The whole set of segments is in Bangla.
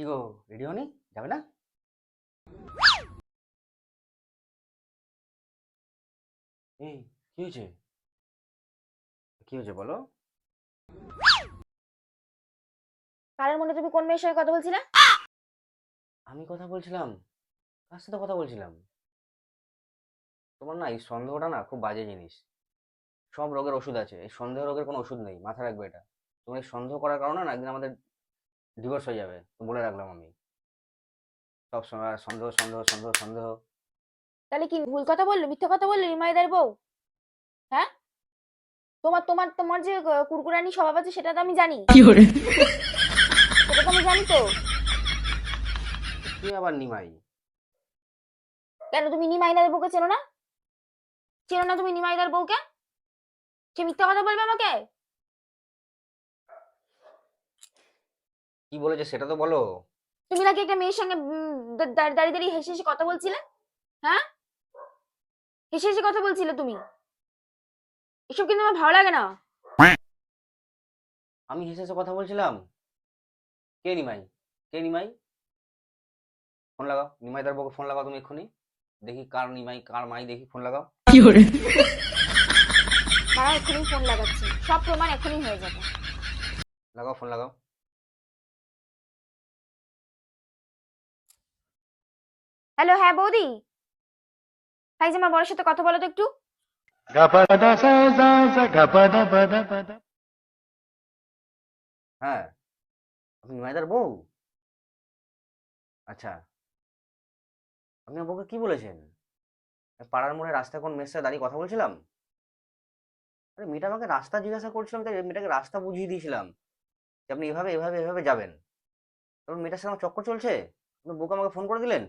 কি গো, রেডি হনি? যাবে না? এই, কি হয়েছে? কি হয়েছে বলো? কারের মনে তুমি কোন মেয়ের সঙ্গে কথা বলছিলে? আমি কথা বলছিলাম? কার সাথে কথা বলছিলাম? তোমার না এই সন্দেহটা না খুব বাজে জিনিস। সব রোগের ওষুধ আছে, এই সন্দেহ রোগের কোনো ওষুধ নেই, মাথায় রাখবে এটা। তোমার এই সন্দেহ করার কারণে না একদিন আমাদের ডিভোর্স হয়ে যাবে, তো বলে রাখলাম আমি। সব সময় সন্দেহ সন্দেহ সন্দেহ সন্দেহ। তাহলে কি ভুল কথা বললো, মিথ্যা কথা বললো নিমাইদার বউ? হ্যাঁ, তোমার তোমার তোমার যে কুরকুরানি স্বভাব আছে সেটা তো আমি জানি। সেটা তো আমি জানি তো। কি আবার নিমাই? কেন তুমি নিমাইদার বউকে চেনো না? চেনো না তুমি নিমাইদার বউকে? সে মিথ্যা কথা বলবে আমাকে? কি বলেছে সেটা তো বলো। তুমি নাকি একটা মেয়ের সঙ্গে দাঁড়িয়ে দাঁড়িয়ে হেসে হেসে কথা বলছিলে। হ্যাঁ, হেসে হেসে কথা বলছিলে তুমি। এসব কিন্তু আমার ভালো লাগে না। আমি হেসে হেসে কথা বলছিলাম? কে নিমাই? কে নিমাই? ফোন লাগাও, নিমাইদার বউকে ফোন লাগাও তুমি এক্ষুনি। দেখি কার নিমাই কার মাই, দেখি ফোন লাগাও। তারা এক্ষুনি ফোন লাগাচ্ছি, সব প্রমাণ এখনই হয়ে যাবে। লাগাও, ফোন লাগাও। হ্যালো, হ্যাঁ বৌদি। ভাই যে আমার বড়ের সাথে কথা বলো তো একটু। Gapada sa sa sa gapada pada pada. হ্যাঁ, আপনি নিমাইদার বউ? আচ্ছা, আপনি আমার বউকে কি বলেছেন? পাড়ার মোড়ে রাস্তায় কোন মেয়ের সাথে দাঁড়িয়ে কথা বলছিলাম? আরে মেয়েটা আমাকে রাস্তা জিজ্ঞাসা করছিলাম, তাই মেয়েটাকে রাস্তা বুঝিয়ে দিয়েছিলাম যে আপনি এভাবে এভাবে এভাবে যাবেন। তখন মেয়েটার সাথে আমার চক্কর চলছে, আপনার বউকে আমাকে ফোন করে দিলেন।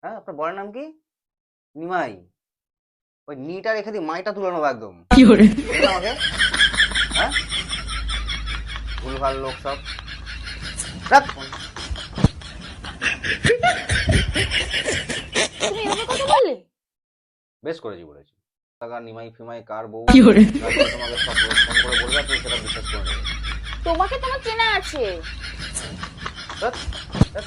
হ্যাঁ, আপনার বরের নাম কি? নিমাই। ওই নিটা রেখে দিই, মাইটা তুলে নেবো একদম। বুঝলেন আমাকে? হ্যাঁ, ভুলভাল লোক সব। রাখ ফোন। তুমি এভাবে কথা বললে? বেশ করেছি বলেছি। টাকা নিমাই ফিমাই কার বউ তারপরে তোমাকে সব ফোন করে বলবে, তুমি সেটা বিশ্বাস করে নেবে। তোমাকে তোমার চেনা আছে। ধ্যাৎ, ধ্যাৎ।